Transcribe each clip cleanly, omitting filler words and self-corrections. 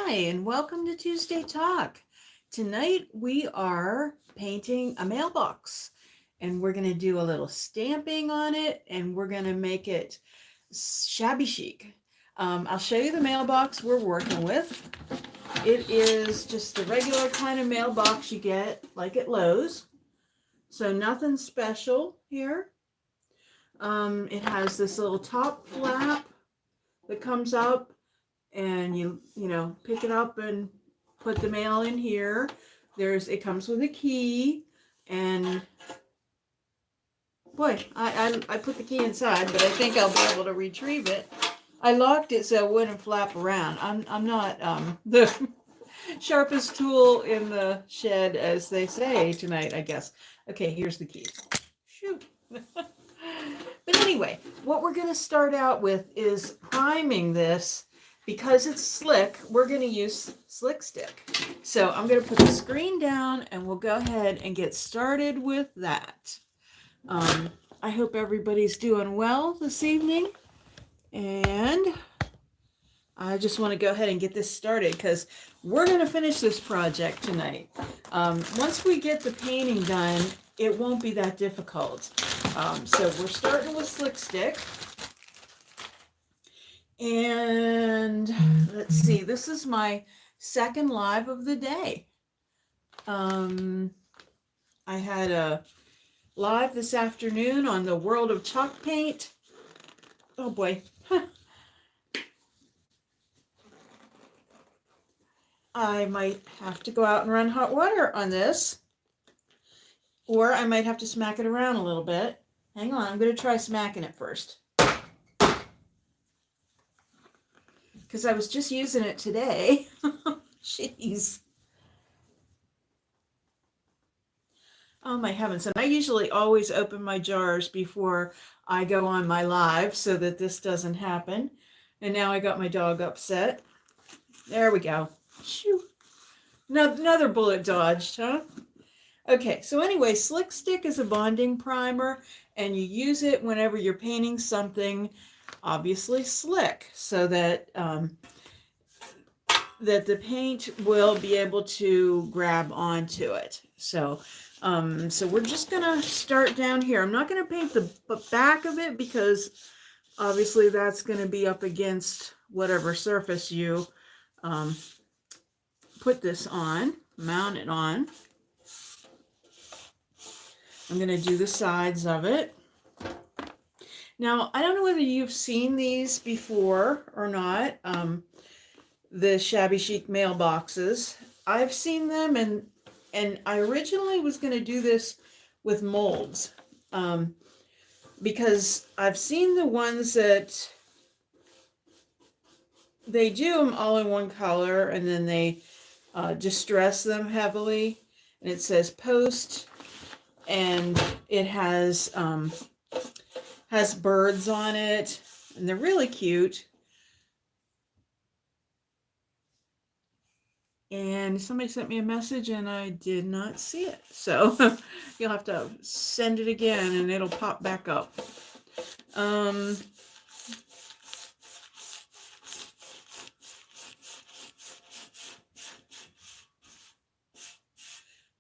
Hi, and welcome to Tuesday Talk. Tonight we are painting a mailbox, and we're going to do a little stamping on it, and we're going to make it shabby chic. I'll show you the mailbox we're working with. It is just the regular kind of mailbox you get like at Lowe's. So nothing special here. It has this little top flap that comes up, and you pick it up and put the mail in here. It comes with a key, and boy, I put the key inside, but I think I'll be able to retrieve it. I locked it so it wouldn't flap around. I'm not the sharpest tool in the shed, as they say tonight, I guess. Okay, here's the key. Shoot. But anyway, what we're going to start out with is priming this. Because it's slick, we're going to use Slick Stick. So I'm going to put the screen down and we'll go ahead and get started with that. I hope everybody's doing well this evening. And I just want to go ahead and get this started because we're going to finish this project tonight. Once we get the painting done, it won't be that difficult. So we're starting with Slick Stick. And let's see, this is my second live of the day. I had a live this afternoon on the World of Chalk Paint. Oh boy. I might have to go out and run hot water on this. Or I might have to smack it around a little bit. Hang on, I'm going to try smacking it first. Because I was just using it today. Jeez. Oh my heavens. And I usually always open my jars before I go on my live so that this doesn't happen. And now I got my dog upset. There we go. Shoo. Another bullet dodged, huh? Okay, so anyway, Slick Stick is a bonding primer, and you use it whenever you're painting something obviously slick, so that that the paint will be able to grab onto it. So we're just gonna start down here. I'm not gonna paint the back of it because obviously that's gonna be up against whatever surface you put this on, mount it on. I'm gonna do the sides of it. Now, I don't know whether you've seen these before or not, the Shabby Chic mailboxes. I've seen them, and I originally was going to do this with molds, because I've seen the ones that they do them all in one color, and then they distress them heavily, and it says post, and it has birds on it, and they're really cute. And somebody sent me a message and I did not see it. So you'll have to send it again and it'll pop back up.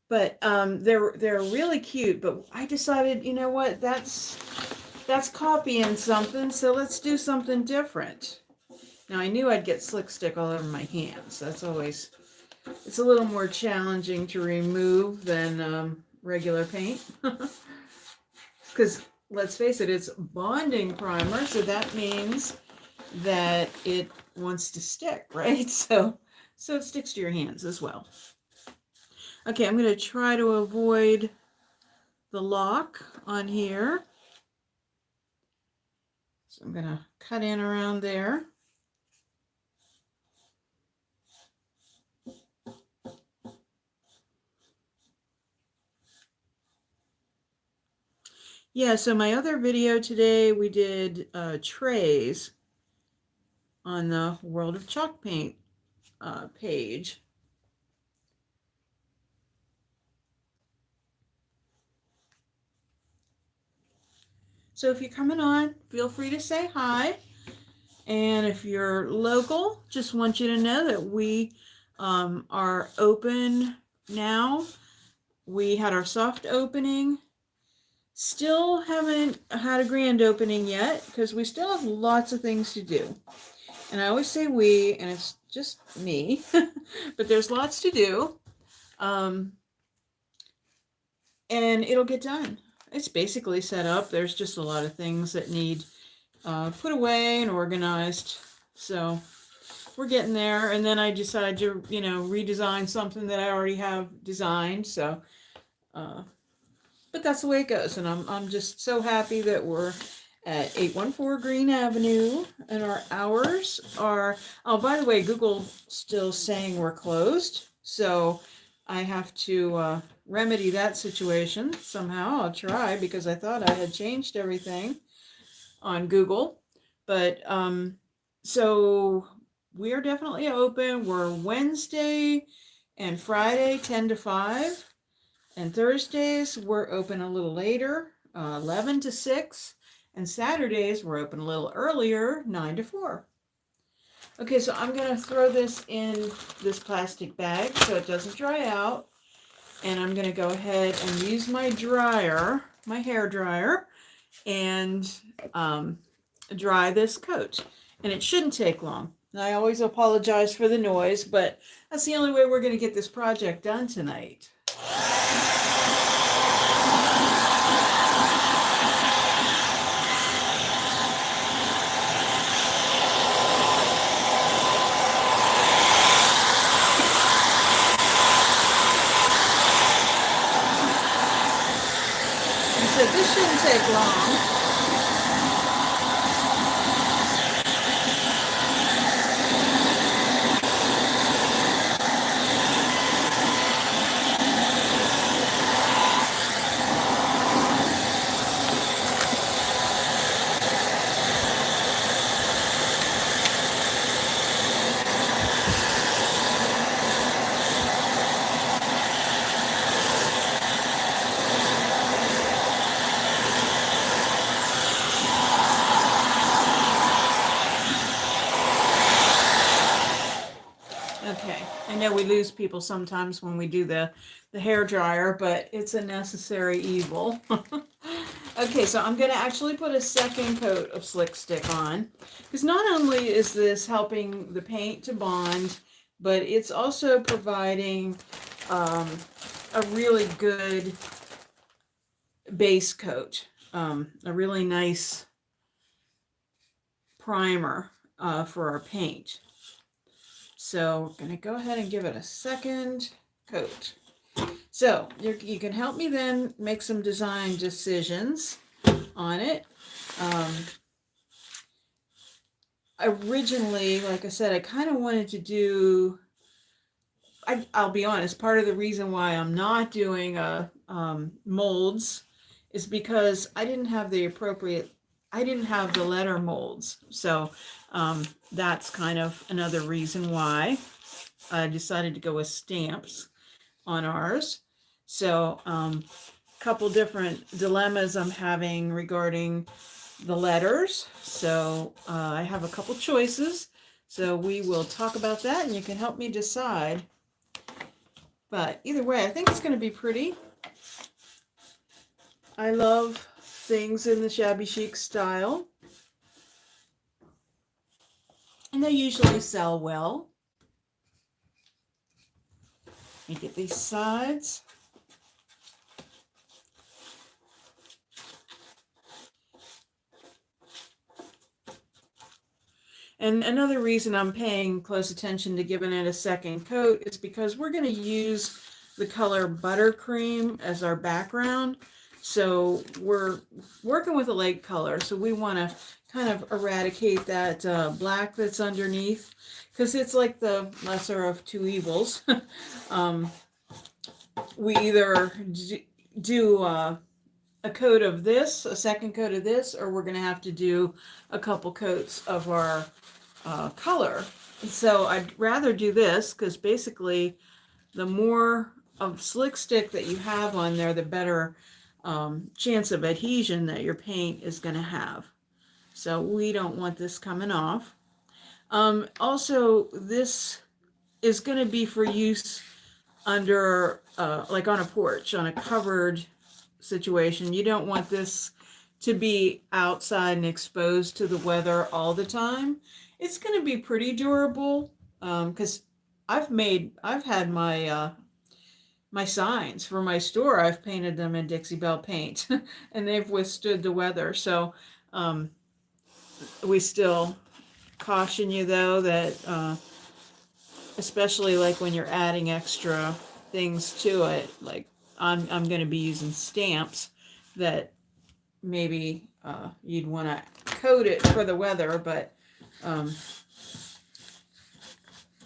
But they're really cute, but I decided, you know what, that's copying something, so let's do something different. Now I knew I'd get Slick Stick all over my hands. That's always, it's a little more challenging to remove than regular paint. Because let's face it, it's bonding primer, so that means that it wants to stick, right? So it sticks to your hands as well. Okay, I'm going to try to avoid the lock on here. So I'm going to cut in around there. Yeah, so my other video today, we did trays on the World of Chalk Paint page. So if you're coming on, feel free to say hi. And if you're local, just want you to know that we are open now. We had our soft opening. Still haven't had a grand opening yet because we still have lots of things to do. And I always say we, and it's just me, but there's lots to do. And it'll get done. It's basically set up. There's just a lot of things that need put away and organized. So we're getting there. And then I decided to, redesign something that I already have designed. So, but that's the way it goes. And I'm just so happy that we're at 814 Green Avenue, and our hours are, oh, by the way, Google's still saying we're closed. So I have to remedy that situation somehow. I'll try because I thought I had changed everything on Google. But so we're definitely open. We're Wednesday and Friday 10 to 5. And Thursdays we're open a little later, 11 to 6. And Saturdays we're open a little earlier, 9 to 4. Okay, so I'm going to throw this in this plastic bag so it doesn't dry out. And I'm going to go ahead and use my dryer, my hair dryer, and dry this coat. And it shouldn't take long. I always apologize for the noise, but that's the only way we're going to get this project done tonight. So this shouldn't take long. Okay, I know we lose people sometimes when we do the hair dryer, but it's a necessary evil. Okay, so I'm going to actually put a second coat of Slick Stick on, because not only is this helping the paint to bond, but it's also providing a really good base coat, a really nice primer for our paint. So I'm going to go ahead and give it a second coat. So you can help me then make some design decisions on it. Originally, like I said, I kind of wanted to do, I'll be honest, part of the reason why I'm not doing molds is because I didn't have the letter molds. So that's kind of another reason why I decided to go with stamps on ours. So a couple different dilemmas I'm having regarding the letters. So I have a couple choices. So we will talk about that and you can help me decide. But either way, I think it's going to be pretty. I love things in the shabby chic style. And they usually sell well. Let me get these sides. And another reason I'm paying close attention to giving it a second coat is because we're going to use the color Buttercream as our background. So we're working with a light color, so we want to kind of eradicate that black that's underneath, because it's like the lesser of two evils. We either do a coat of this, a second coat of this, or we're going to have to do a couple coats of our color. So I'd rather do this, because basically the more of Slick Stick that you have on there, the better chance of adhesion that your paint is going to have. So we don't want this coming off. Also, this is going to be for use under, like on a porch, on a covered situation. You don't want this to be outside and exposed to the weather all the time. It's going to be pretty durable, because I've had my signs for my store. I've painted them in Dixie Belle paint, and they've withstood the weather. So we still caution you though that especially like when you're adding extra things to it, like I'm going to be using stamps, that maybe you'd want to coat it for the weather, but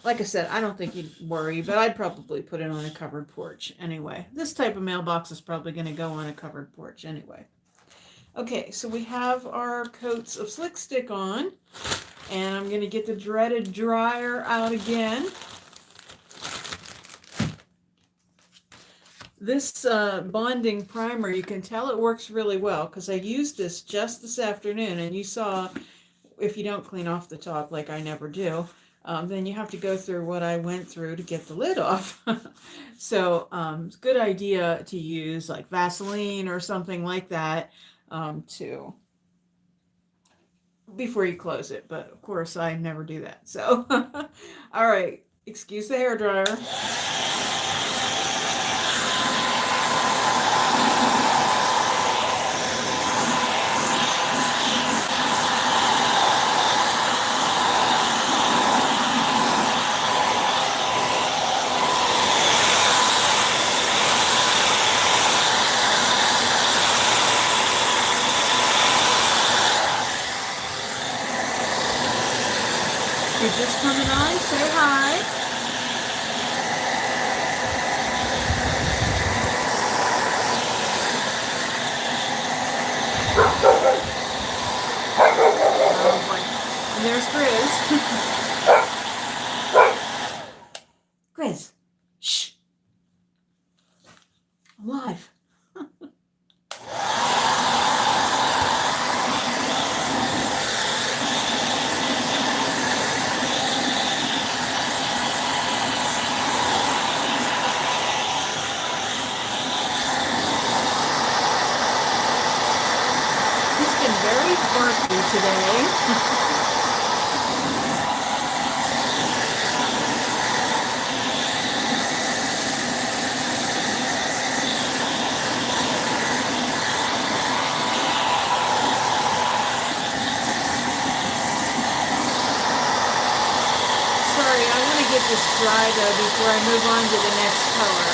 like I said, I don't think you'd worry, but I'd probably put it on a covered porch anyway. This type of mailbox is probably going to go on a covered porch anyway. Okay, so we have our coats of Slick Stick on, and I'm going to get the dreaded dryer out again. This bonding primer, you can tell it works really well because I used this just this afternoon, and you saw if you don't clean off the top like I never do, then you have to go through what I went through to get the lid off. So it's a good idea to use like Vaseline or something like that to before you close it. But of course I never do that. So all right, excuse the hairdryer. You're just coming on, say hi. Oh boy. And there's Grizz. Grizz, shh. I'm live. Very quirky today. Sorry, I want to get this dry though before I move on to the next color.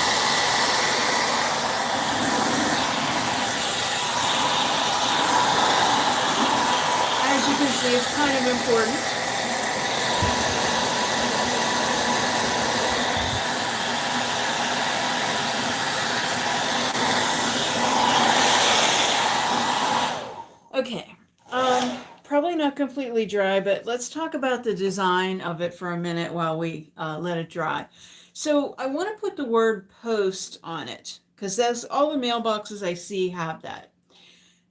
As you can see, it's kind of important. Okay, probably not completely dry, but let's talk about the design of it for a minute while we let it dry. So I want to put the word post on it because that's all the mailboxes I see have that.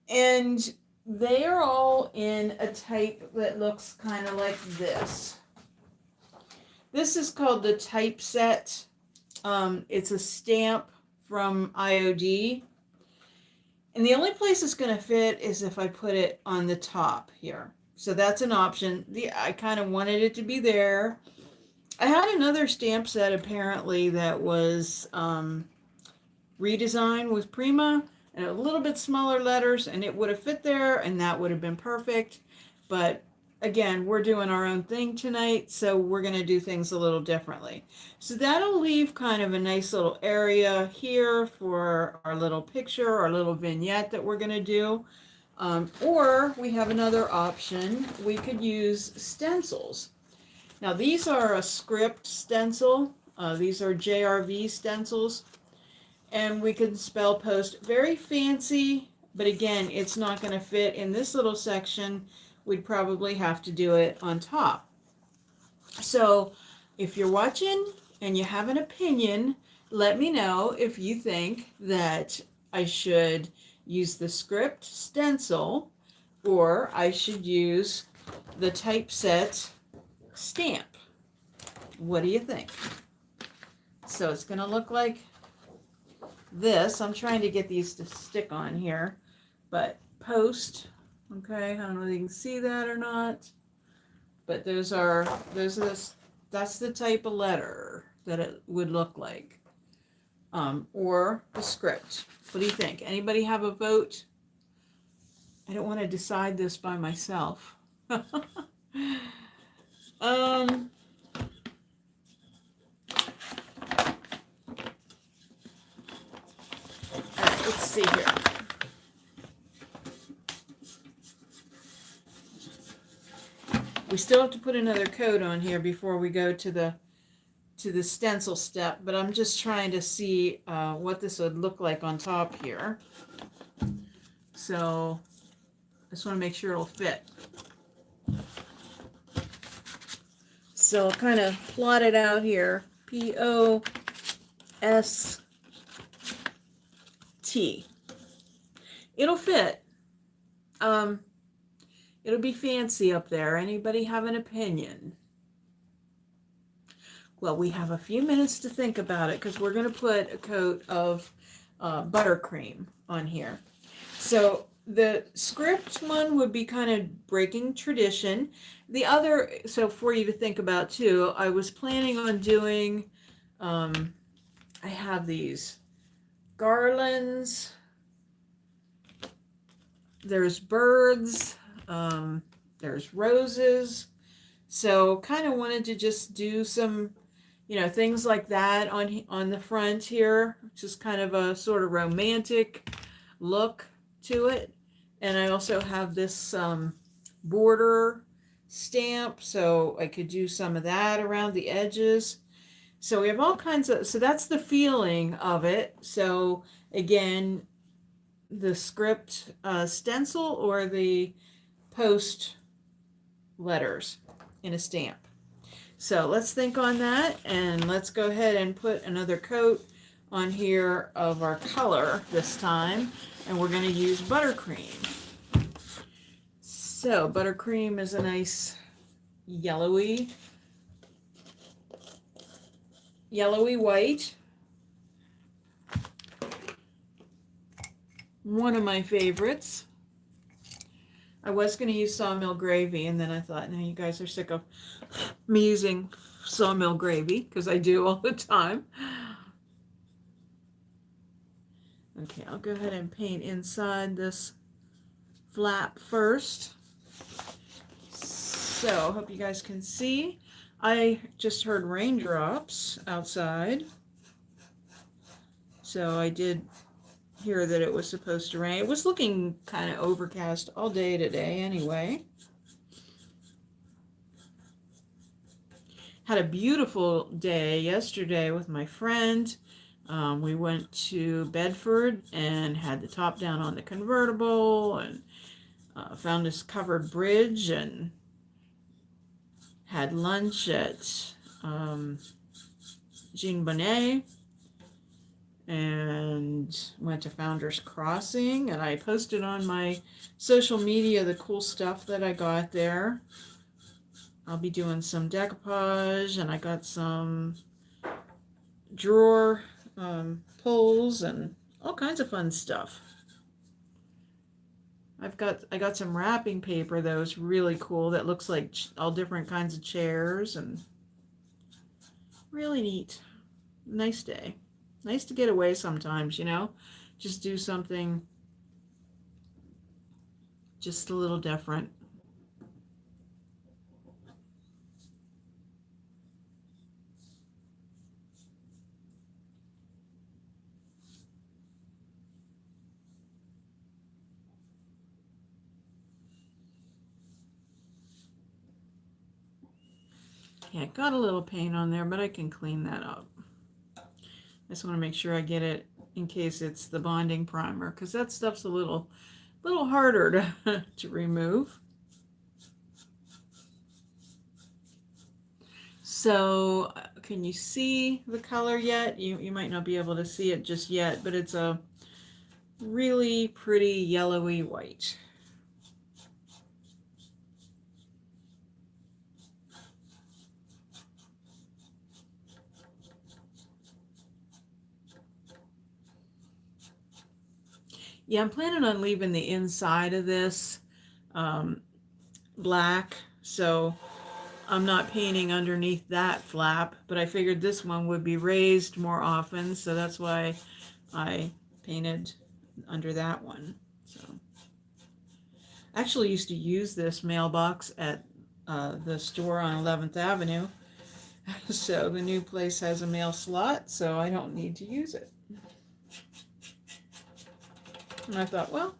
And they are all in a type that looks kind of like this. This is called the Typeset. It's a stamp from IOD. And the only place it's going to fit is if I put it on the top here. So that's an option. I kind of wanted it to be there. I had another stamp set apparently that was redesigned with Prima and a little bit smaller letters, and it would have fit there and that would have been perfect. But again, we're doing our own thing tonight, so we're going to do things a little differently. So that'll leave kind of a nice little area here for our little picture, our little vignette that we're going to do. Or we have another option. We could use stencils. Now these are a script stencil. These are JRV stencils. And we can spell post. Very fancy, but again, it's not going to fit in this little section. We'd probably have to do it on top. So if you're watching and you have an opinion, let me know if you think that I should use the script stencil or I should use the Typeset stamp. What do you think? So it's going to look like this. I'm trying to get these to stick on here, but post. Okay, I don't know if you can see that or not, but that's the type of letter that it would look like, or the script. What do you think? Anybody have a vote? I don't want to decide this by myself. Let's see here. We still have to put another coat on here before we go to the stencil step, but I'm just trying to see what this would look like on top here. So I just want to make sure it'll fit. So I'll kind of plot it out here. P-O-S-T. It'll fit. It'll be fancy up there. Anybody have an opinion? Well, we have a few minutes to think about it because we're going to put a coat of buttercream on here. So the script one would be kind of breaking tradition. The other, so for you to think about too, I was planning on doing, I have these garlands, there's birds, there's roses. So kind of wanted to just do some, things like that on the front here, just kind of a sort of romantic look to it. And I also have this border stamp, so I could do some of that around the edges. So we have all kinds of, so that's the feeling of it. So again, the script stencil or the post letters in a stamp. So let's think on that, and let's go ahead and put another coat on here of our color this time, and we're going to use buttercream. So buttercream is a nice yellowy white. One of my favorites. I was going to use Sawmill Gravy, and then I thought, no, you guys are sick of me using Sawmill Gravy, because I do all the time. Okay, I'll go ahead and paint inside this flap first. So, hope you guys can see. I just heard raindrops outside. So I did hear that it was supposed to rain. It was looking kind of overcast all day today anyway. Had a beautiful day yesterday with my friend. We went to Bedford and had the top down on the convertible, and found this covered bridge, and had lunch at Jean Bonnet, and went to Founders Crossing, and I posted on my social media the cool stuff that I got there. I'll be doing some decoupage, and I got some drawer pulls and all kinds of fun stuff. I got some wrapping paper that was really cool that looks like all different kinds of chairs, and really neat. Nice day. Nice to get away sometimes, just do something just a little different. Yeah, got a little paint on there, but I can clean that up. I just want to make sure I get it in case it's the bonding primer, because that stuff's a little harder to remove. So can you see the color yet? You might not be able to see it just yet, but it's a really pretty yellowy white. Yeah, I'm planning on leaving the inside of this black, so I'm not painting underneath that flap, but I figured this one would be raised more often, so that's why I painted under that one. So I actually used to use this mailbox at the store on 11th Avenue. So the new place has a mail slot, so I don't need to use it. And I thought, well,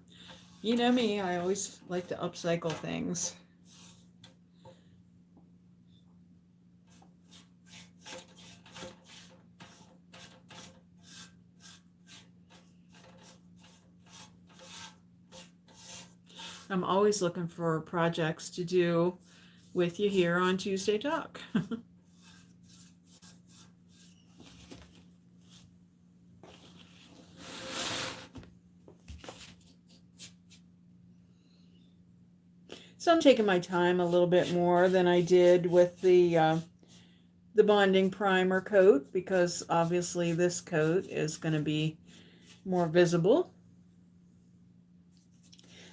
you know me, I always like to upcycle things. I'm always looking for projects to do with you here on Tuesday Talk. So I'm taking my time a little bit more than I did with the bonding primer coat, because obviously this coat is going to be more visible.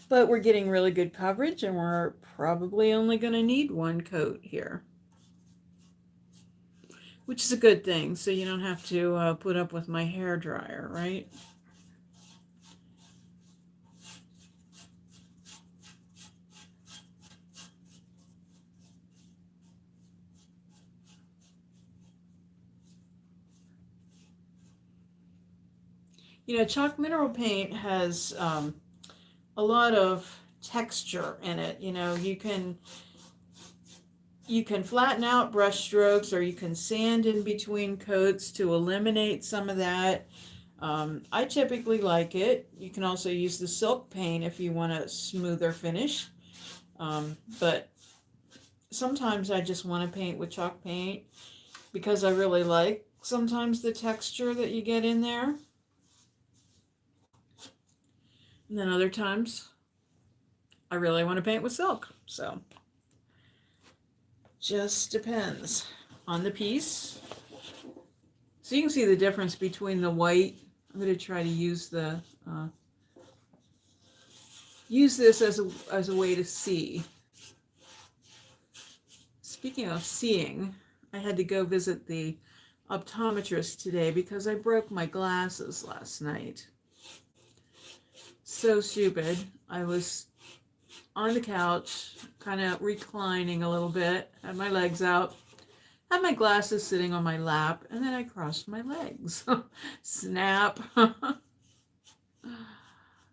But we're getting really good coverage, and we're probably only going to need one coat here, which is a good thing, so you don't have to put up with my hair dryer, right? You know, chalk mineral paint has a lot of texture in it. You know, you can flatten out brush strokes, or you can sand in between coats to eliminate some of that. I typically like it. You can also use the silk paint if you want a smoother finish. But sometimes I just want to paint with chalk paint because I really like sometimes the texture that you get in there. And then other times I really want to paint with silk. So just depends on the piece. So you can see the difference between the white. I'm going to try to use the use this as a way to see. Speaking of seeing, I had to go visit the optometrist today because I broke my glasses last night. So stupid. I was on the couch, kind of reclining a little bit, had my legs out, had my glasses sitting on my lap, and then I crossed my legs. Snap.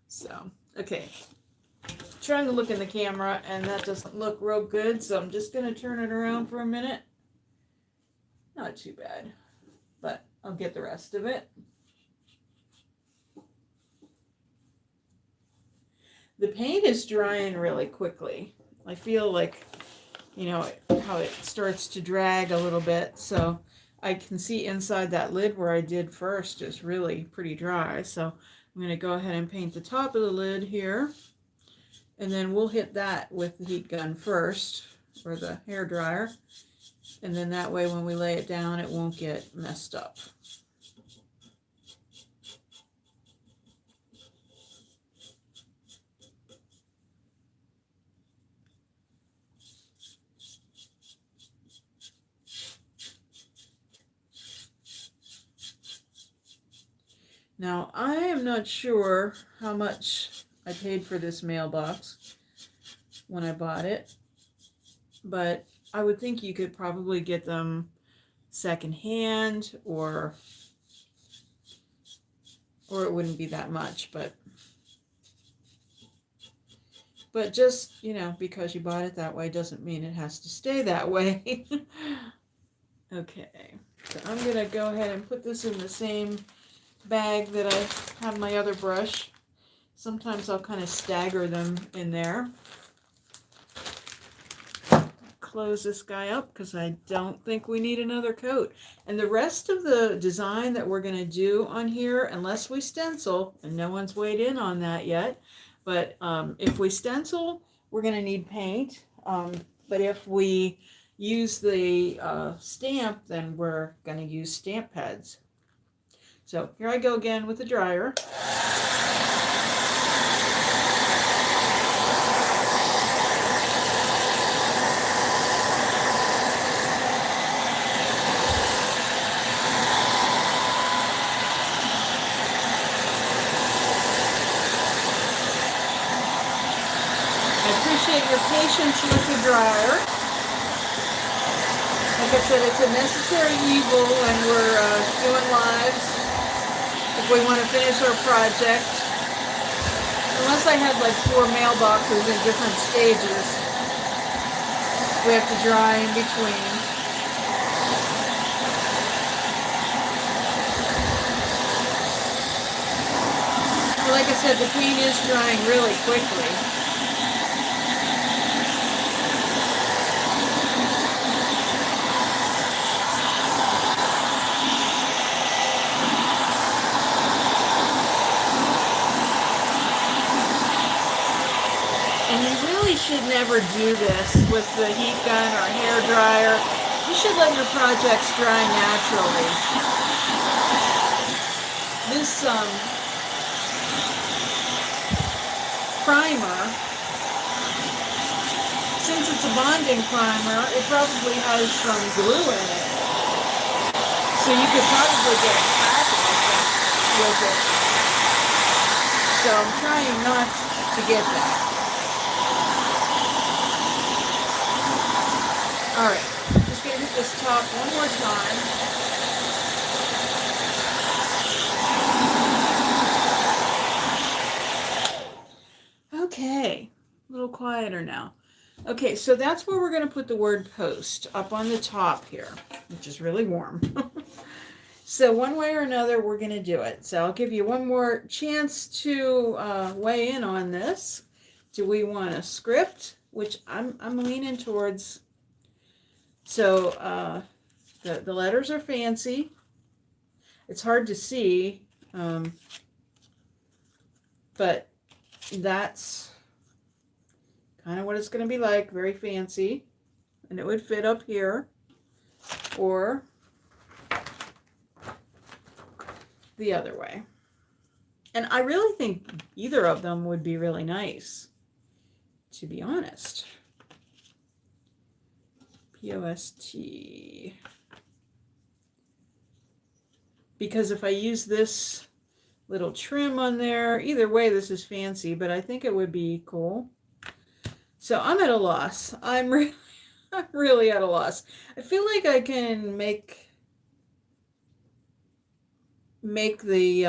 So, okay. Trying to look in the camera, and that doesn't look real good, so I'm just going to turn it around for a minute. Not too bad, but I'll get the rest of it. The paint is drying really quickly. I feel like, you know, how it starts to drag a little bit, so I can see inside that lid where I did first is really pretty dry. So I'm going to go ahead and paint the top of the lid here, and then we'll hit that with the heat gun first, or the hair dryer, and then that way when we lay it down it won't get messed up. Now, I am not sure how much I paid for this mailbox when I bought it, but I would think you could probably get them secondhand, or it wouldn't be that much, but just, you know, because you bought it that way doesn't mean it has to stay that way. Okay, so I'm going to go ahead and put this in the same bag that I have my other brush. Sometimes I'll kind of stagger them in there. Close this guy up because I don't think we need another coat. And the rest of the design that we're going to do on here, unless we stencil, and no one's weighed in on that yet, but if we stencil, we're going to need paint. But if we use the stamp, then we're going to use stamp pads. So here I go again with the dryer. efficient liquid dryer. Like I said, it's a necessary evil when we're doing lives. If we want to finish our project. Unless I had like 4 mailboxes in different stages. We have to dry in between. Well, like I said, the paint is drying really quickly. And you really should never do this with the heat gun or hair dryer. You should let your projects dry naturally. This primer, since it's a bonding primer, it probably has some glue in it. So you could probably get a crack with it. So I'm trying not to get that. Alright, just going to hit this top one more time. Okay, a little quieter now. Okay, so that's where we're going to put the word post, up on the top here, which is really warm. So one way or another, we're going to do it. So I'll give you one more chance to weigh in on this. Do we want a script, which I'm leaning towards. So the letters are fancy. It's hard to see, but that's kind of what it's going to be like. Very fancy. And it would fit up here. Or the other way. And I really think either of them would be really nice, to be honest. P-O-S-T. Because if I use this little trim on there, either way this is fancy, but I think it would be cool. So I'm at a loss. I'm really at a loss. I feel like I can make the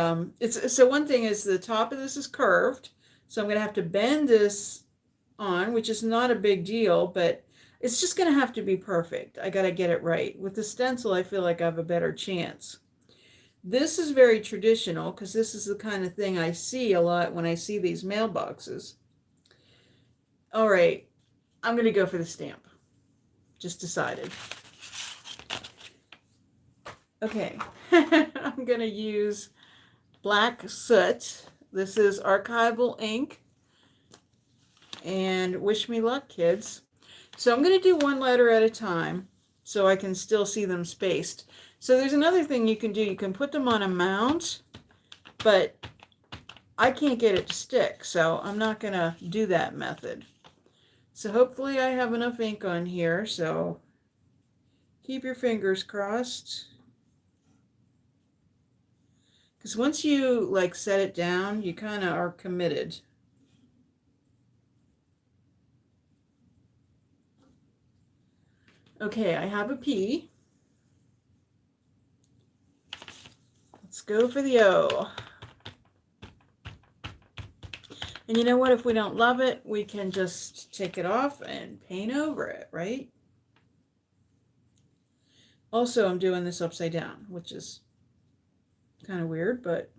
so one thing is the top of this is curved, so I'm going to have to bend this on, which is not a big deal, but it's just going to have to be perfect. I got to get it right. With the stencil, I feel like I have a better chance. This is very traditional because this is the kind of thing I see a lot when I see these mailboxes. All right, I'm going to go for the stamp. Just decided. Okay, I'm going to use black soot. This is archival ink. And wish me luck, kids. So I'm going to do one letter at a time so I can still see them spaced. So there's another thing you can do. You can put them on a mount, but I can't get it to stick, so I'm not going to do that method. So hopefully I have enough ink on here, so keep your fingers crossed. Because once you like set it down, you kind of are committed. Okay, I have a P. Let's go for the O. And you know what? If we don't love it, we can just take it off and paint over it, right? Also, I'm doing this upside down, which is kind of weird, but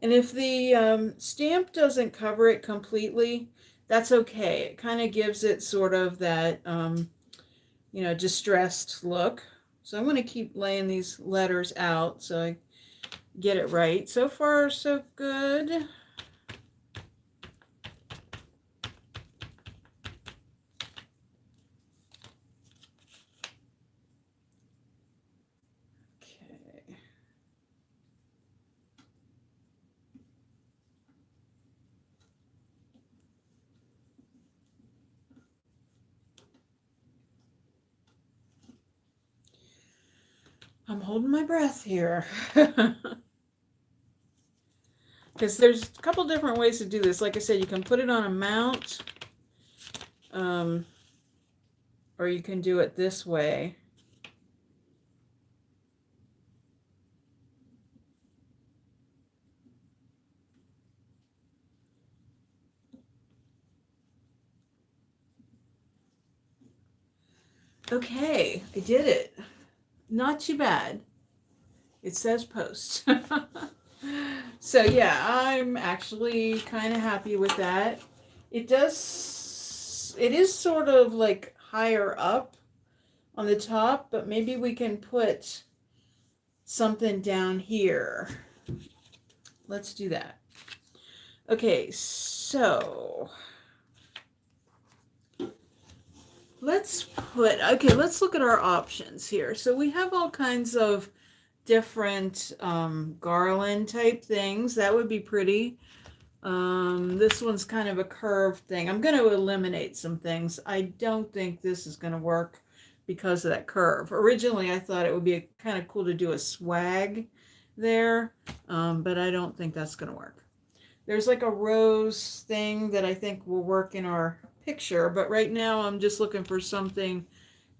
and if the stamp doesn't cover it completely, that's okay. It kind of gives it sort of that, you know, distressed look. So I'm going to keep laying these letters out so I get it right. So far, so good. I'm holding my breath here. Because there's a couple different ways to do this. Like I said, you can put it on a mount, or you can do it this way. Okay, I did it. Not too bad. It says post. So yeah, I'm actually kind of happy with that. It is sort of like higher up on the top, but maybe we can put something down here. Let's do that. Okay, so let's look at our options here. So we have all kinds of different garland type things. That would be pretty. This one's kind of a curved thing. I'm going to eliminate some things. I don't think this is going to work because of that curve. Originally, I thought it would be kind of cool to do a swag there, but I don't think that's going to work. There's like a rose thing that I think will work in our picture, but right now I'm just looking for something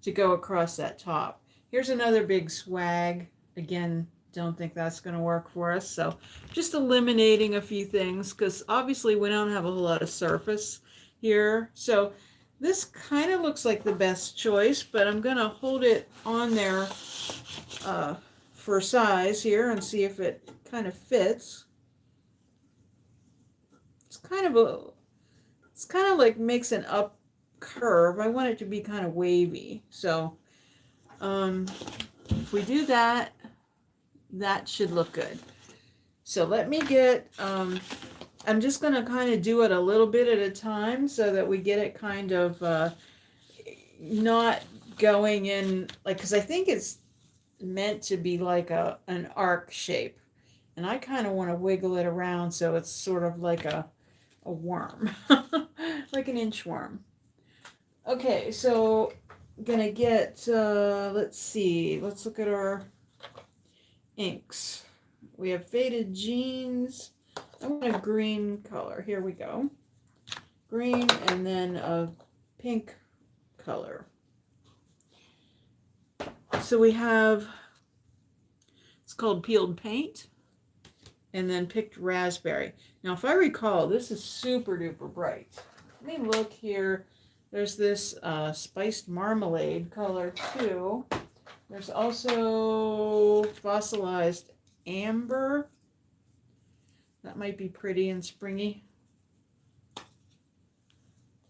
to go across that top. Here's another big swag. Again, don't think that's going to work for us. So just eliminating a few things because obviously we don't have a whole lot of surface here. So this kind of looks like the best choice, but I'm going to hold it on there for size here and see if it kind of fits. It's kind of like makes an up curve. I want it to be kind of wavy. So if we do that, that should look good. So let me get, I'm just going to kind of do it a little bit at a time so that we get it kind of not going in, like, because I think it's meant to be like an arc shape. And I kind of want to wiggle it around so it's sort of like a worm, like an inchworm. Okay, so I'm going to get, let's see, let's look at our inks. We have faded jeans. I want a green color. Here we go. Green and then a pink color. So we have, it's called peeled paint and then picked raspberry. Now, if I recall, this is super duper bright. Let me look here. There's this spiced marmalade color too. There's also fossilized amber. That might be pretty and springy.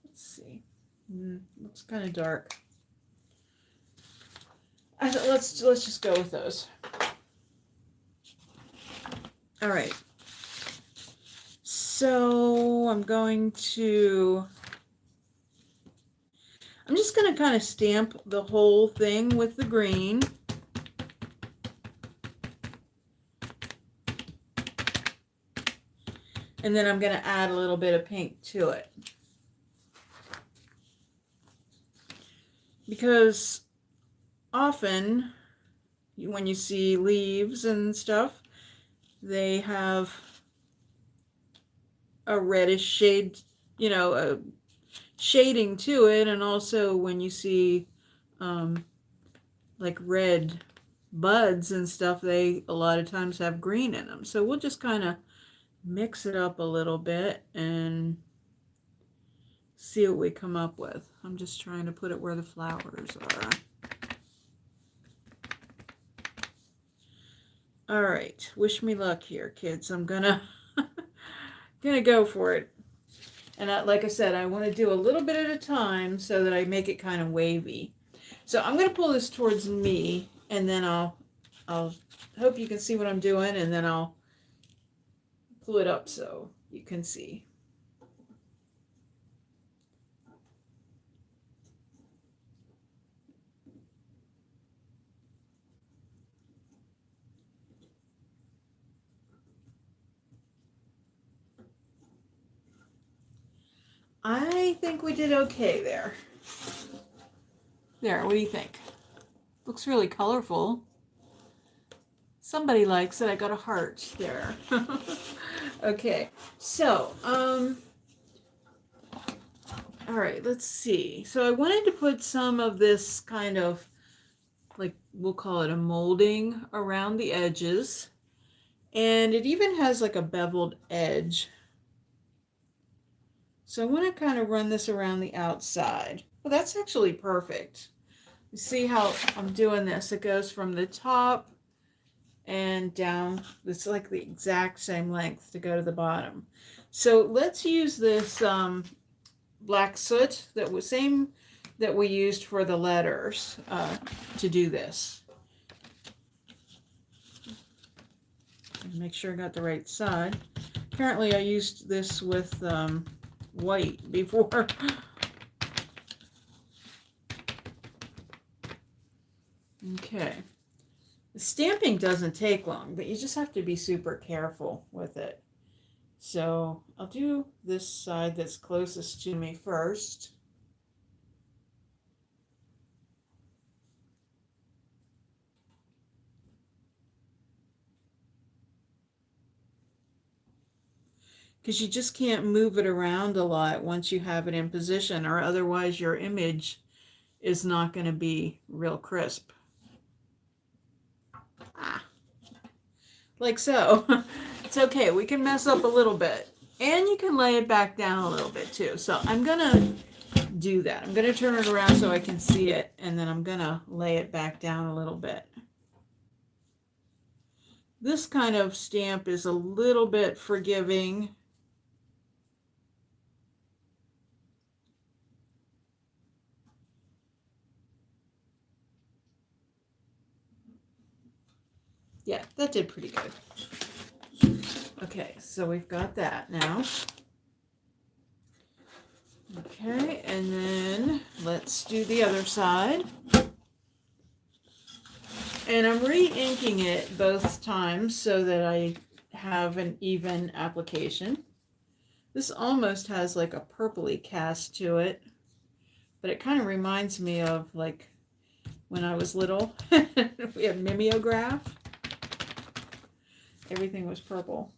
Let's see. Looks kind of dark. Let's just go with those. All right. So I'm just going to kind of stamp the whole thing with the green. And then I'm going to add a little bit of pink to it. Because often when you see leaves and stuff, they have a reddish shade, a shading to it. And also when you see like red buds and stuff, they a lot of times have green in them. So we'll just kind of mix it up a little bit and see what we come up with. I'm just trying to put it where the flowers are. All right, wish me luck here, kids. I'm gonna go for it. And like I said, I want to do a little bit at a time so that I make it kind of wavy. So I'm going to pull this towards me, and then I'll hope you can see what I'm doing, and then I'll pull it up so you can see. I think we did okay there. There, what do you think? Looks really colorful. Somebody likes it. I got a heart there. Okay, so, all right, let's see. So I wanted to put some of this kind of, like, we'll call it a molding around the edges. And it even has like a beveled edge. So I want to kind of run this around the outside. Well, that's actually perfect. You see how I'm doing this? It goes from the top and down. It's like the exact same length to go to the bottom. So let's use this black soot that was same that we used for the letters to do this. Make sure I got the right side. Apparently I used this with white before. Okay. The stamping doesn't take long, but you just have to be super careful with it. So I'll do this side that's closest to me first. Because you just can't move it around a lot once you have it in position, or otherwise your image is not going to be real crisp. Like so. It's okay. We can mess up a little bit. And you can lay it back down a little bit too. So I'm going to do that. I'm going to turn it around so I can see it, and then I'm going to lay it back down a little bit. This kind of stamp is a little bit forgiving. Yeah, that did pretty good. Okay, so we've got that now. Okay, and then let's do the other side. And I'm re-inking it both times so that I have an even application. This almost has like a purpley cast to it, but it kind of reminds me of like when I was little. We had mimeograph. Everything was purple.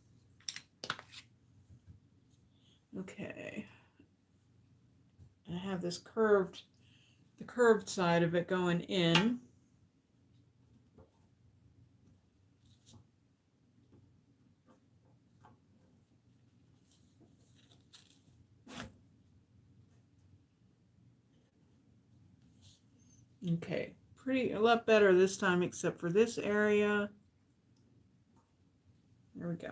Okay. I have this curved, the curved side of it going in. Okay, a lot better this time, except for this area. There we go.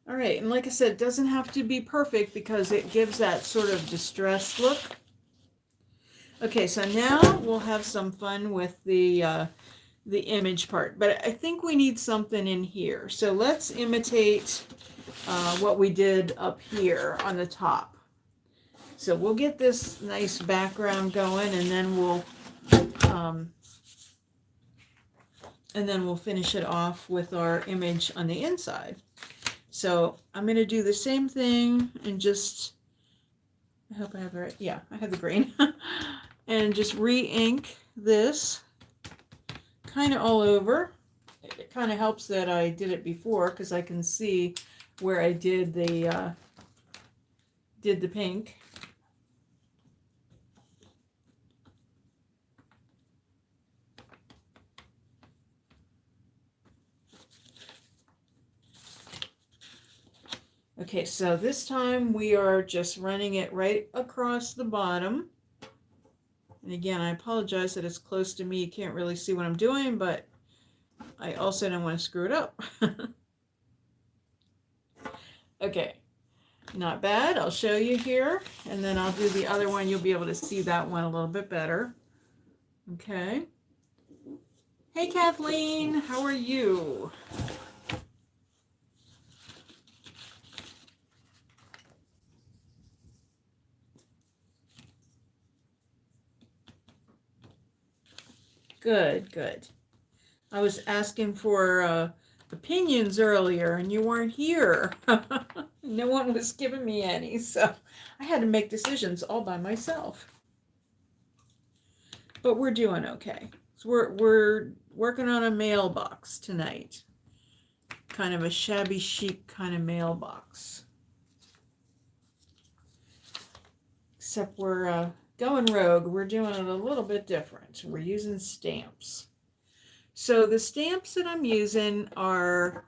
All right, and like I said, it doesn't have to be perfect because it gives that sort of distressed look. Okay, so now we'll have some fun with the image part, but I think we need something in here. So let's imitate what we did up here on the top. So we'll get this nice background going, and then we'll finish it off with our image on the inside. So I'm going to do the same thing and just, I hope I have the right, yeah, I have the green, and just re-ink this kind of all over. It kind of helps that I did it before because I can see where I did the pink. Okay, so this time we are just running it right across the bottom. And again, I apologize that it's close to me. You can't really see what I'm doing, but I also don't want to screw it up. Okay, not bad. I'll show you here, and then I'll do the other one. You'll be able to see that one a little bit better. Okay. Hey, Kathleen, how are you? Good, good. I was asking for opinions earlier, and you weren't here. No one was giving me any, so I had to make decisions all by myself. But we're doing okay. So working on a mailbox tonight. Kind of a shabby chic kind of mailbox. Except we're going rogue. We're doing it a little bit different. We're using stamps. So the stamps that I'm using are,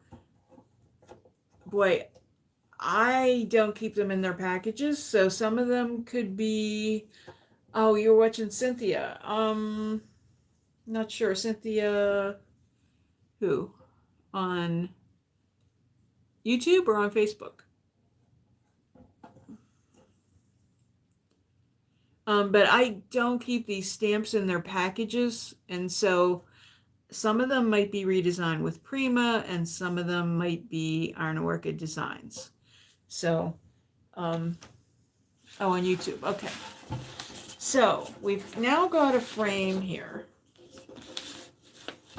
boy, I don't keep them in their packages. So some of them could be, oh, you're watching Cynthia. Not sure. Cynthia who? On YouTube or on Facebook? But I don't keep these stamps in their packages, and so some of them might be redesigned with Prima, and some of them might be Iron Orchid designs. So, oh, on YouTube. Okay. So we've now got a frame here.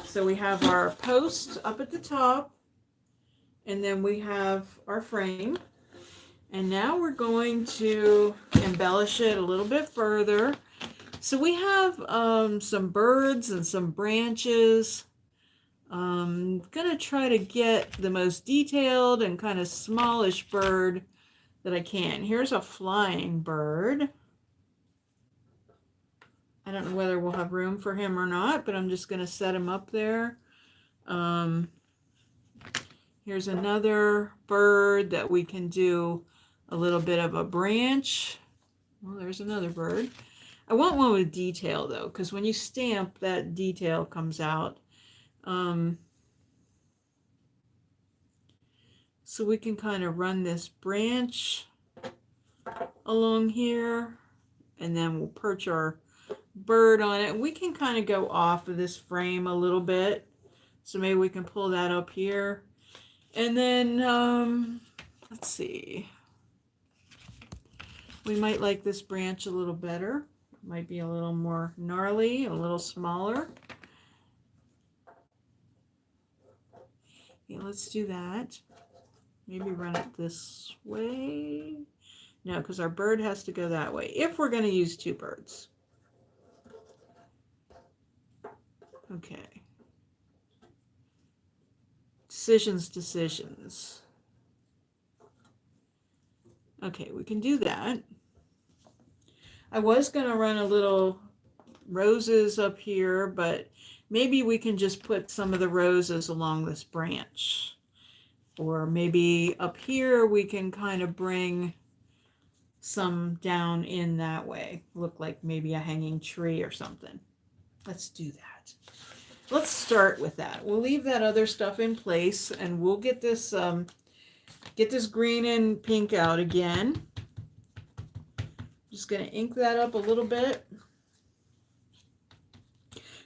So we have our post up at the top, and then we have our frame. And now we're going to embellish it a little bit further. So we have some birds and some branches. I'm going to try to get the most detailed and kind of smallish bird that I can. Here's a flying bird. I don't know whether we'll have room for him or not, but I'm just going to set him up there. Here's another bird that we can do a little bit of a branch. Well, there's another bird. I want one with detail though, because when you stamp, that detail comes out. So we can kind of run this branch along here, and then we'll perch our bird on it. We can kind of go off of this frame a little bit. So maybe we can pull that up here. And then, let's see. We might like this branch a little better. It might be a little more gnarly, a little smaller. Yeah, let's do that. Maybe run it this way. No, because our bird has to go that way if we're going to use two birds. Okay. Decisions. Okay, we can do that. I was going to run a little roses up here, but maybe we can just put some of the roses along this branch. Or maybe up here we can kind of bring some down in that way. Look like maybe a hanging tree or something. Let's do that. Let's start with that. We'll leave that other stuff in place, and we'll get this green and pink out again. Just going to ink that up a little bit.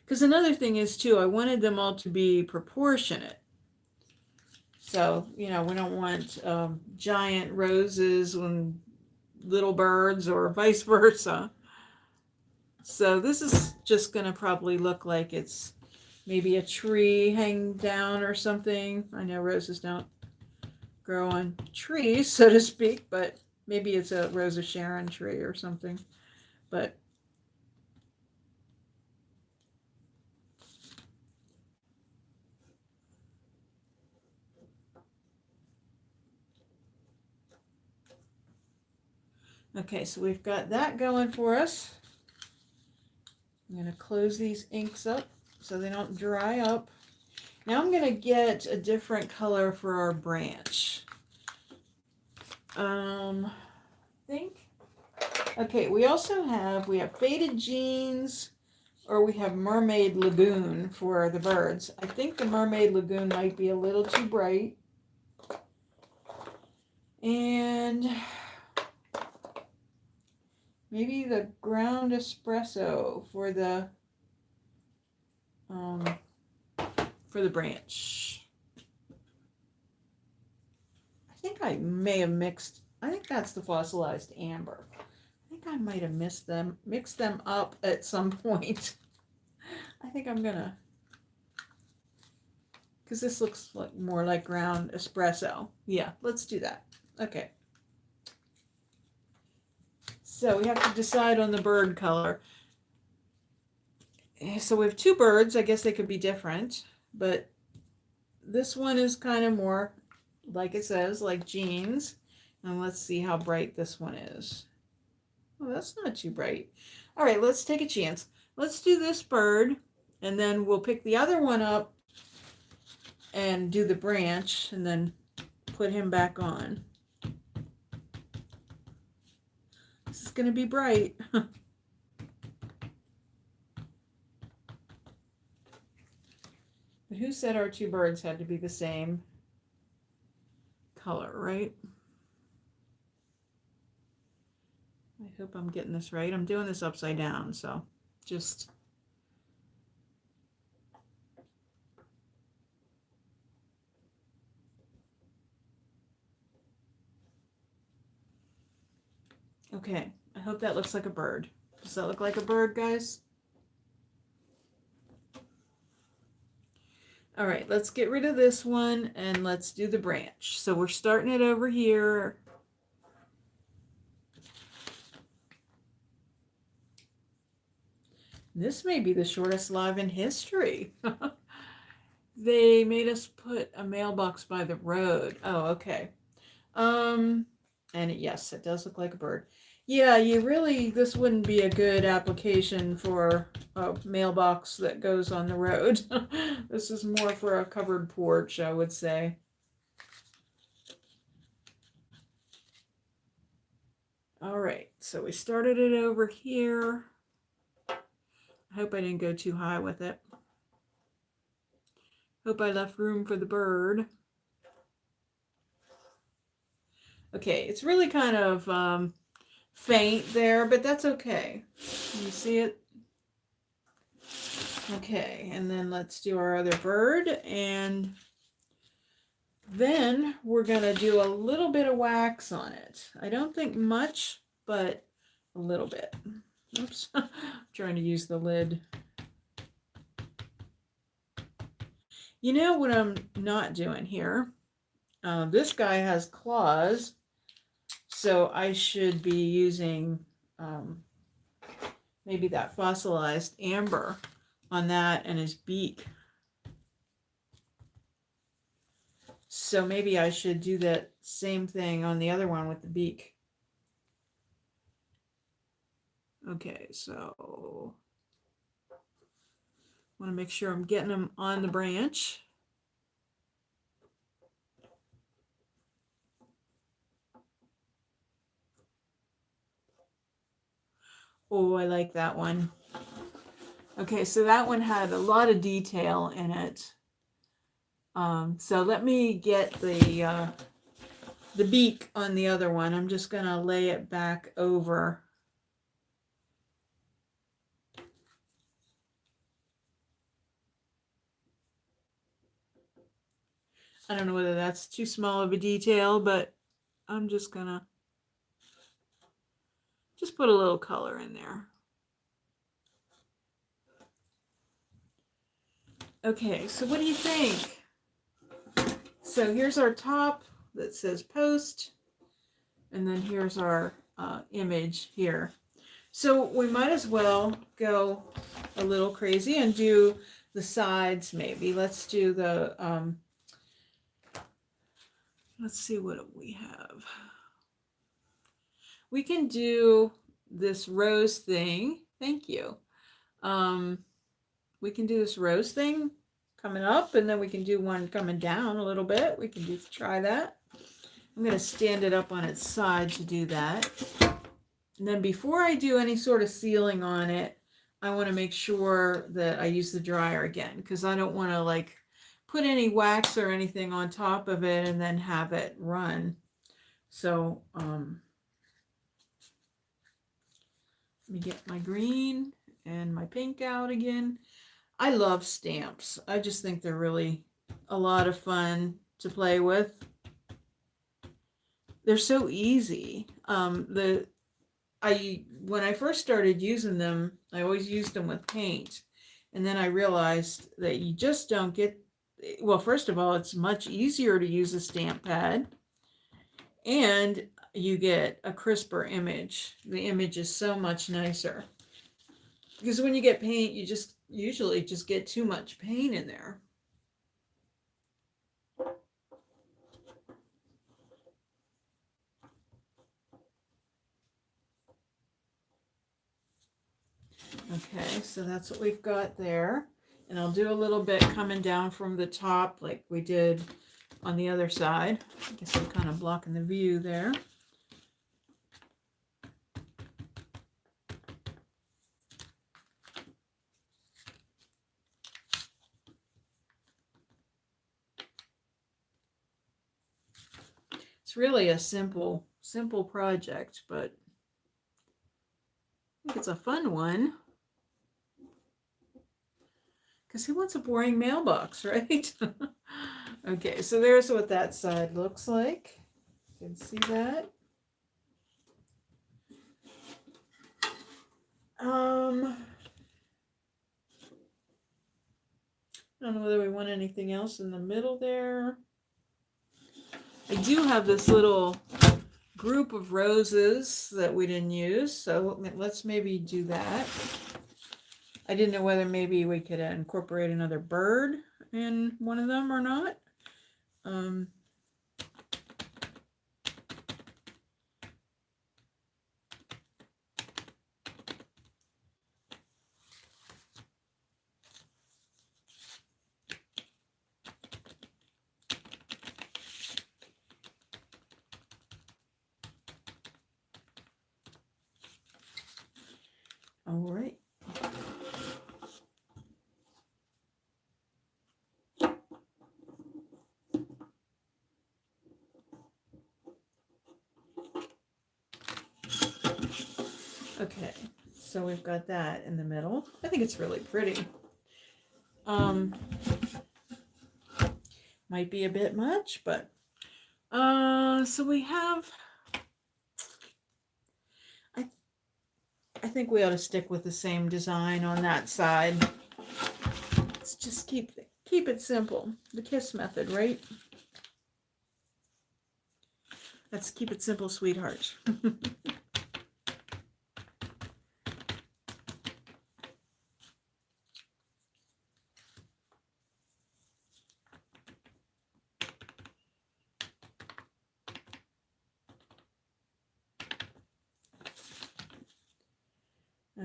Because another thing is, too, I wanted them all to be proportionate. So, you know, we don't want giant roses and little birds or vice versa. So this is just going to probably look like it's maybe a tree hanging down or something. I know roses don't grow on trees, so to speak, but maybe it's a Rose of Sharon tree or something. But okay, so we've got that going for us. I'm going to close these inks up so they don't dry up. Now I'm going to get a different color for our branch. Okay, we have Faded Jeans, or we have Mermaid Lagoon for the birds. I think the Mermaid Lagoon might be a little too bright. And maybe the Ground Espresso for the branch. I think I may have mixed, I think that's the fossilized amber. I think I might have mixed them up at some point. I think I'm gonna, because this looks like more like Ground Espresso. Yeah, let's do that. Okay. So we have to decide on the bird color. So we have two birds. I guess they could be different, but this one is kind of more, like it says, like jeans. And let's see how bright this one is. Oh, that's not too bright. All right, let's take a chance. Let's do this bird, and then we'll pick the other one up and do the branch, and then put him back on. This is going to be bright. But who said our two birds had to be the same color, right? I hope I'm getting this right. I'm doing this upside down, so just... Okay, I hope that looks like a bird. Does that look like a bird, guys? All right, let's get rid of this one and let's do the branch. So we're starting it over here. This may be the shortest live in history. They made us put a mailbox by the road. Oh, okay. And yes, it does look like a bird. Yeah, this wouldn't be a good application for a mailbox that goes on the road. This is more for a covered porch, I would say. All right, so we started it over here. I hope I didn't go too high with it. Hope I left room for the bird. Okay, it's really kind of faint there, but that's okay. You see it? Okay, and then let's do our other bird, and then we're going to do a little bit of wax on it. I don't think much, but a little bit. Oops, I'm trying to use the lid. You know what I'm not doing here? This guy has claws, so I should be using maybe that fossilized amber on that and his beak. So maybe I should do that same thing on the other one with the beak. Okay, so I want to make sure I'm getting them on the branch. Oh, I like that one. Okay, so that one had a lot of detail in it. So let me get the beak on the other one. I'm just going to lay it back over. I don't know whether that's too small of a detail, but I'm just going to just put a little color in there. Okay, so what do you think? So here's our top that says post, and then here's our image here. So we might as well go a little crazy and do the sides maybe. Let's do the, let's see what we have. We can do this rose thing. Thank you. We can do this rose thing coming up, and then we can do one coming down a little bit. We can just try that. I'm going to stand it up on its side to do that. And then before I do any sort of sealing on it, I want to make sure that I use the dryer again, because I don't want to like put any wax or anything on top of it and then have it run. So let me get my green and my pink out again. I love stamps. I just think they're really a lot of fun to play with. They're so easy. When I first started using them, I always used them with paint. And then I realized that you just don't get, well, first of all, it's much easier to use a stamp pad. And you get a crisper image. The image is so much nicer. Because when you get paint, you just usually just get too much paint in there. Okay, so that's what we've got there. And I'll do a little bit coming down from the top like we did on the other side. I guess I'm kind of blocking the view there. It's really a simple project, but I think it's a fun one. Because who wants a boring mailbox, right? Okay, so there's what that side looks like. You can see that. I don't know whether we want anything else in the middle there. I do have this little group of roses that we didn't use, so let's maybe do that. I didn't know whether maybe we could incorporate another bird in one of them or not. All right. Okay, so we've got that in the middle. I think it's really pretty. Might be a bit much, but so we have, I think we ought to stick with the same design on that side. Let's just keep it simple. The KISS method, right? Let's keep it simple, sweetheart.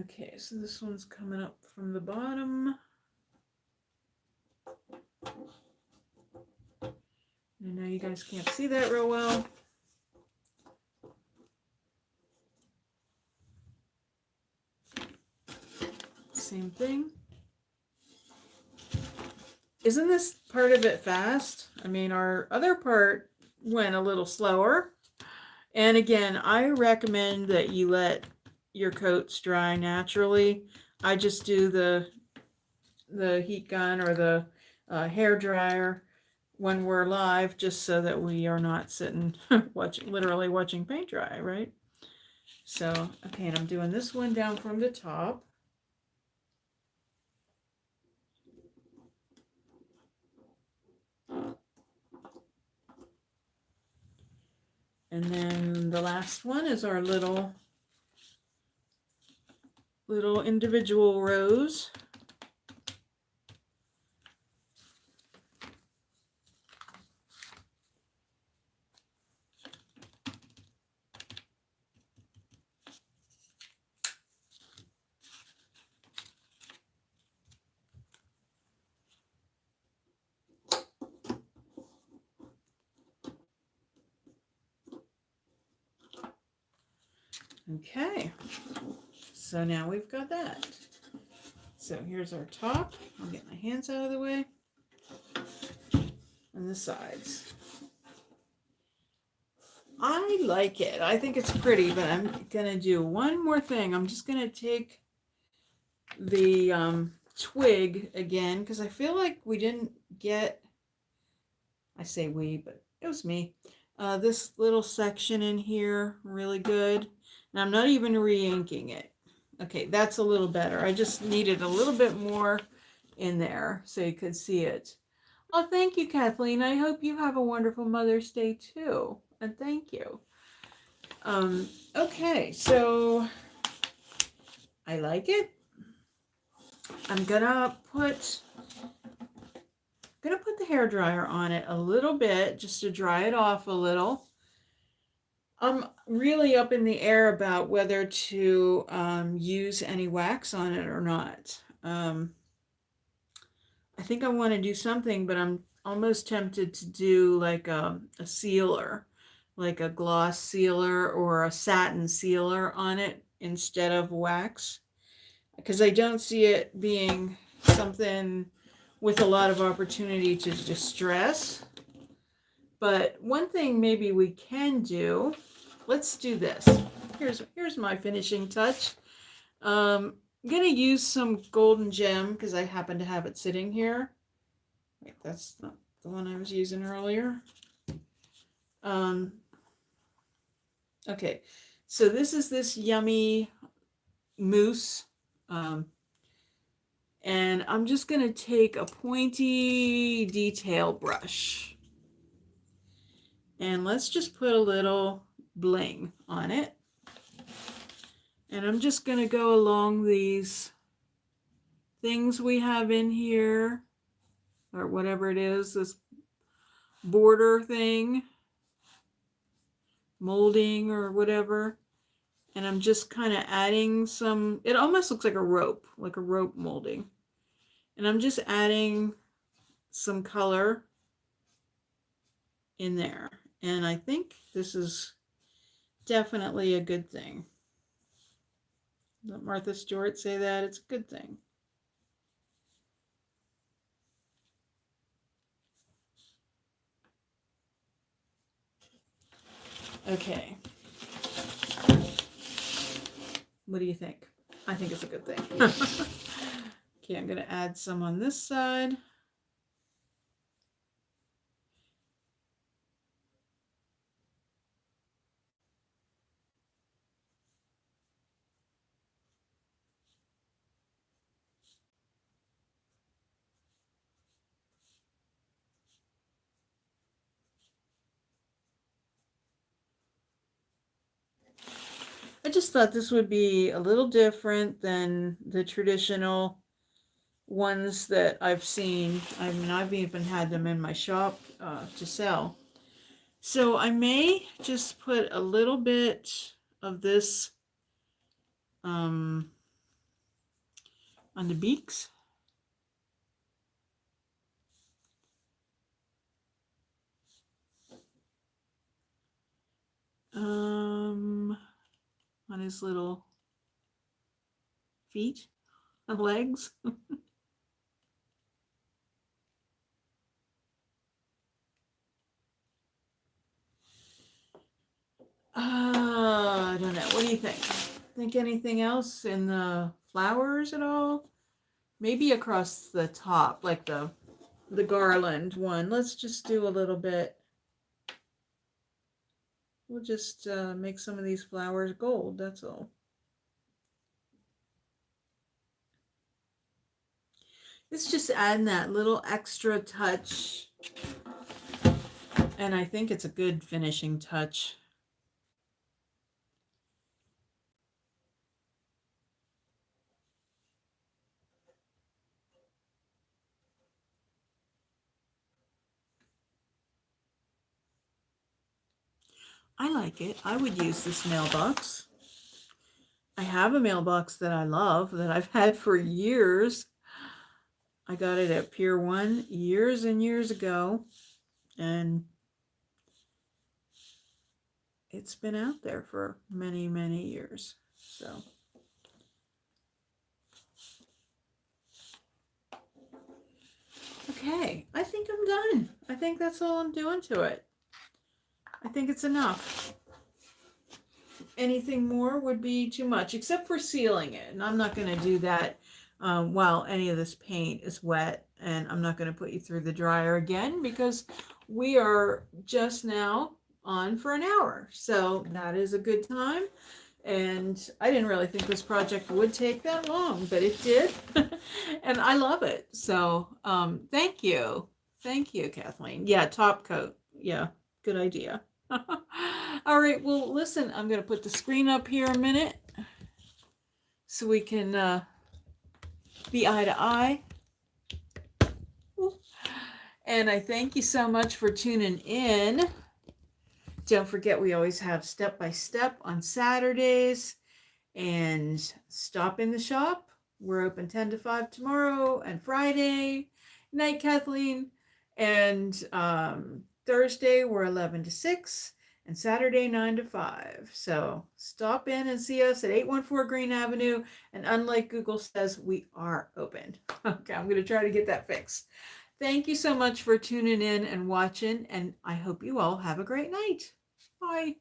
Okay, so this one's coming up from the bottom. I know you guys can't see that real well. Same thing. Isn't this part of it fast? I mean, our other part went a little slower. And again, I recommend that you let your coats dry naturally. I just do the heat gun or the hair dryer when we're live, just so that we are not sitting literally watching paint dry, right? So, okay, and I'm doing this one down from the top. And then the last one is our little individual rose. Okay, so now we've got that. So here's our top. I'll get my hands out of the way. And the sides. I like it. I think it's pretty, but I'm gonna do one more thing. I'm just gonna take the twig again, because I feel like we didn't get, I say we, but it was me, this little section in here really good. And I'm not even re-inking it. Okay, that's a little better. I just needed a little bit more in there so you could see it. Oh, thank you, Kathleen. I hope you have a wonderful Mother's Day too. And thank you. Okay, so I like it. I'm gonna put the hairdryer on it a little bit just to dry it off a little. I'm really up in the air about whether to use any wax on it or not. I think I want to do something, but I'm almost tempted to do like a sealer, like a gloss sealer or a satin sealer on it instead of wax, because I don't see it being something with a lot of opportunity to distress. But one thing maybe we can do, let's do this. Here's my finishing touch. I'm gonna use some golden gem because I happen to have it sitting here. Wait, that's not the one I was using earlier. Okay, so this is this yummy mousse. And I'm just gonna take a pointy detail brush. And let's just put a little bling on it. And I'm just going to go along these things we have in here, or whatever it is, this border thing, molding or whatever. And I'm just kind of adding some, it almost looks like a rope molding. And I'm just adding some color in there. And I think this is definitely a good thing. Let Martha Stewart say that? It's a good thing. Okay. What do you think? I think it's a good thing. Okay, I'm going to add some on this side. I just thought this would be a little different than the traditional ones that I've seen. I mean, I've even had them in my shop to sell. So I may just put a little bit of this on the beaks. On his little feet and legs. I don't know. What do you think? Think anything else in the flowers at all? Maybe across the top, like the garland one. Let's just do a little bit. We'll just make some of these flowers gold, that's all. It's just adding that little extra touch. And I think it's a good finishing touch. I like it. I would use this mailbox. I have a mailbox that I love, that I've had for years. I got it at Pier 1 years and years ago. And it's been out there for many, many years. So. Okay, I think I'm done. I think that's all I'm doing to it. I think it's enough. Anything more would be too much, except for sealing it. And I'm not going to do that while any of this paint is wet. And I'm not going to put you through the dryer again because we are just now on for an hour. So that is a good time. And I didn't really think this project would take that long, but it did. And I love it. So thank you. Thank you, Kathleen. Yeah, top coat. Yeah, good idea. All right, well, listen, I'm going to put the screen up here a minute so we can be eye to eye. And I thank you so much for tuning in. Don't forget, we always have step by step on Saturdays. And stop in the shop. We're open 10 to 5 tomorrow and Friday night, Kathleen. And Thursday, we're 11 to 6. And Saturday, 9 to 5. So stop in and see us at 814 Green Avenue. And unlike Google says, we are open. Okay, I'm going to try to get that fixed. Thank you so much for tuning in and watching. And I hope you all have a great night. Bye.